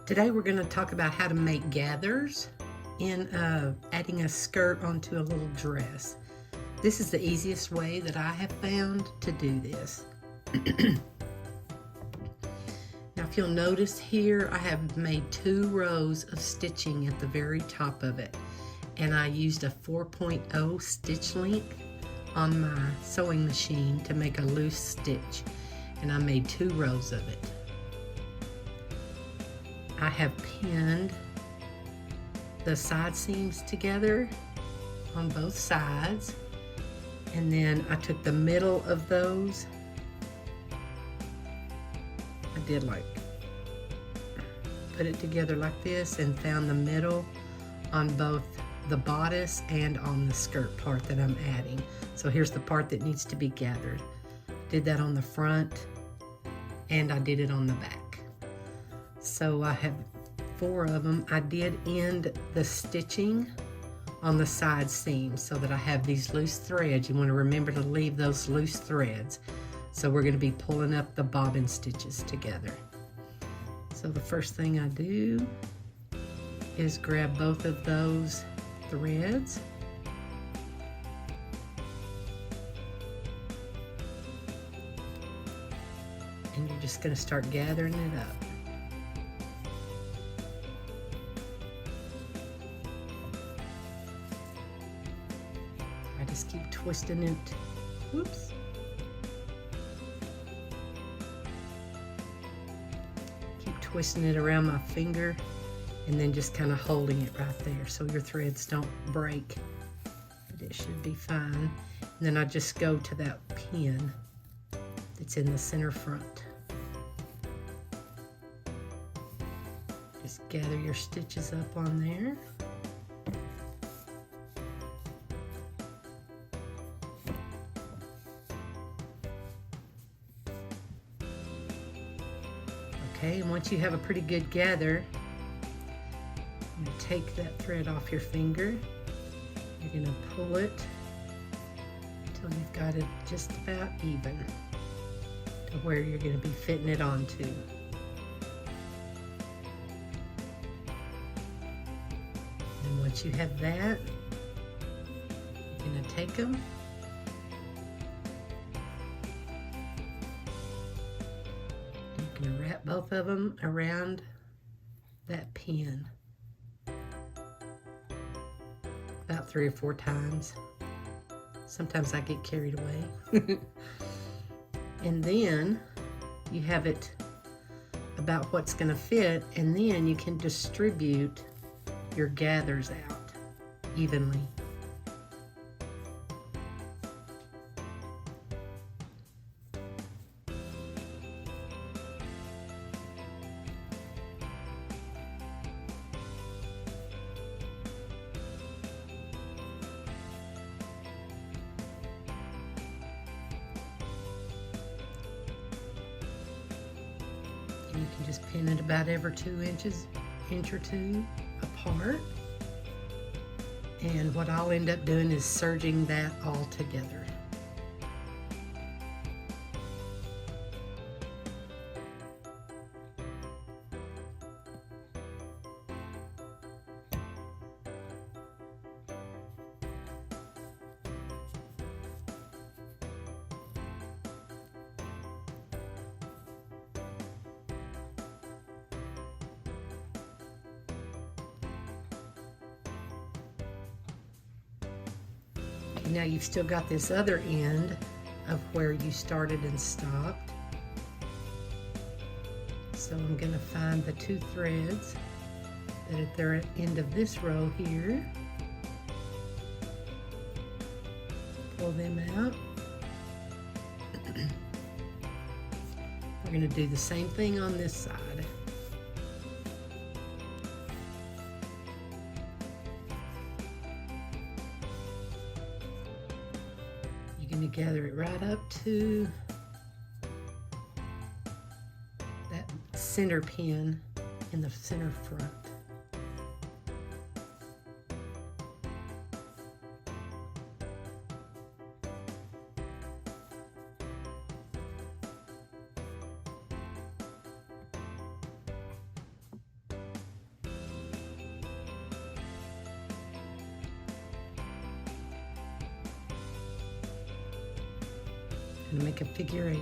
Today we're going to talk about how to make gathers in adding a skirt onto a little dress. This is the easiest way that I have found to do this. Now if you'll notice here, I have made 2 rows of stitching at the very top of it, and I used a 4.0 stitch length on my sewing machine to make a loose stitch, and I made 2 rows of it. I have pinned the side seams together on both sides, and then I took the middle of those. I did put it together like this and found the middle on both the bodice and on the skirt part that I'm adding. So here's the part that needs to be gathered. Did that on the front and I did it on the back. So I have 4 of them. I did end the stitching on the side seams so that I have these loose threads. You want to remember to leave those loose threads. So we're going to be pulling up the bobbin stitches together. So the first thing I do is grab both of those threads. And you're just going to start gathering it up. I just keep twisting it. Whoops. Keep twisting it around my finger and then just kind of holding it right there so your threads don't break. But it should be fine. And then I just go to that pin that's in the center front. Just gather your stitches up on there. Okay, and once you have a pretty good gather, you're going to take that thread off your finger. You're going to pull it until you've got it just about even to where you're going to be fitting it onto. And once you have that, you're going to take them. Wrap both of them around that pin about 3 or 4 times. Sometimes I get carried away. And then you have it about what's going to fit, and then you can distribute your gathers out evenly. You can just pin it about every 2 inches, inch or 2 apart. And what I'll end up doing is serging that all together. Now you've still got this other end of where you started and stopped. So I'm going to find the 2 threads that at the end of this row here. Pull them out. We're going to do the same thing on this side. Going to gather it right up to that center pin in the center front. and make a figure 8.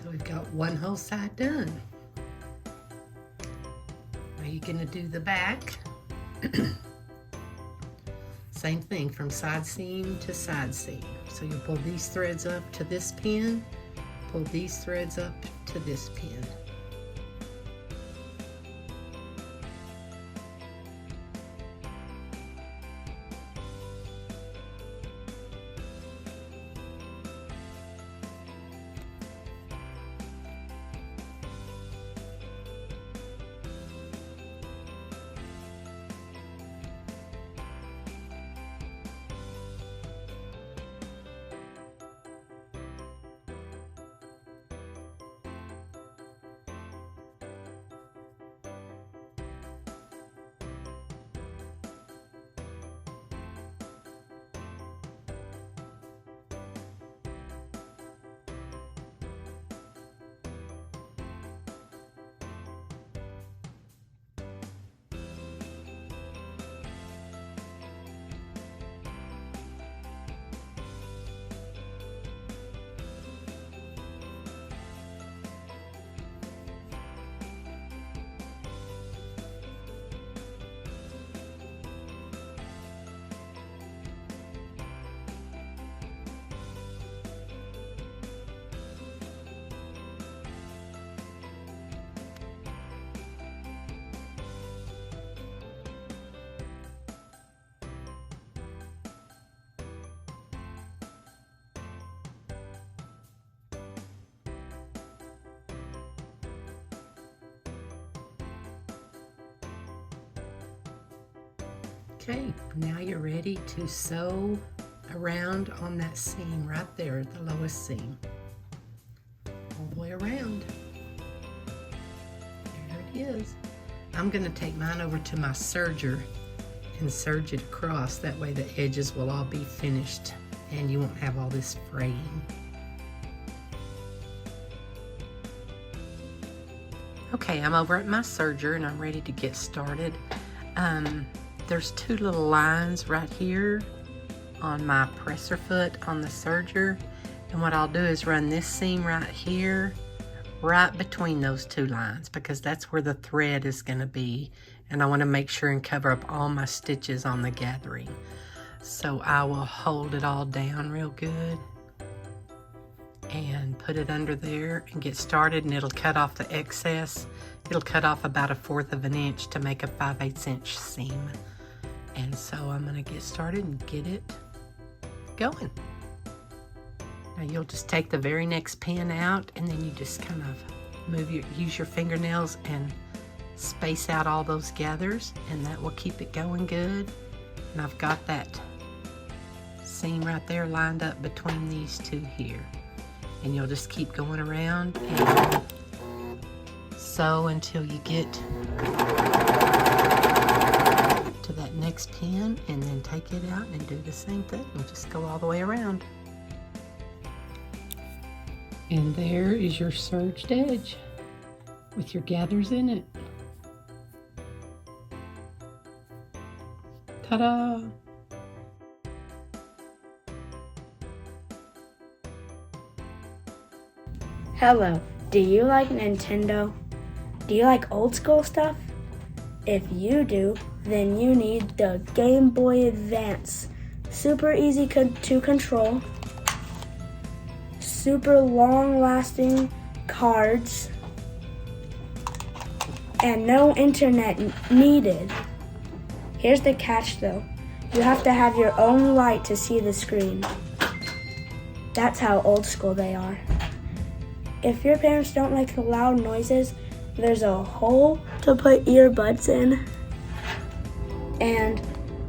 So we've got one whole side done. Now you're going to do the back. Same thing from side seam to side seam. So you'll pull these threads up to this pin, pull these threads up to this pin. Okay, now you're ready to sew around on that seam right there at the lowest seam. All the way around. There it is. I'm going to take mine over to my serger and serge it across. That way the edges will all be finished and you won't have all this fraying. Okay, I'm over at my serger and I'm ready to get started. There's two little lines right here on my presser foot on the serger, and what I'll do is run this seam right here, right between those two lines, because that's where the thread is going to be, and I want to make sure and cover up all my stitches on the gathering. So I will hold it all down real good and put it under there and get started, and it'll cut off the excess. It'll cut off about 1/4 of an inch to make a 5/8 inch seam. And so I'm going to get started and get it going. Now you'll just take the very next pin out, and then you just kind of use your fingernails and space out all those gathers, and that will keep it going good. And I've got that seam right there lined up between these two here. And you'll just keep going around and sew until you get to that next pin, and then take it out and do the same thing and just go all the way around. And there is your serged edge with your gathers in it. Ta-da! Hello, do you like Nintendo? Do you like old school stuff? If you do, then you need the Game Boy Advance. Super easy to control, super long-lasting cards, and no internet needed. Here's the catch though. You have to have your own light to see the screen. That's how old school they are. If your parents don't like the loud noises, there's a hole to put earbuds in. And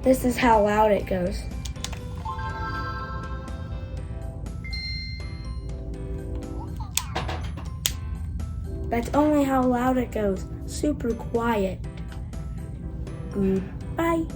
this is how loud it goes. That's only how loud it goes. Super quiet. Goodbye.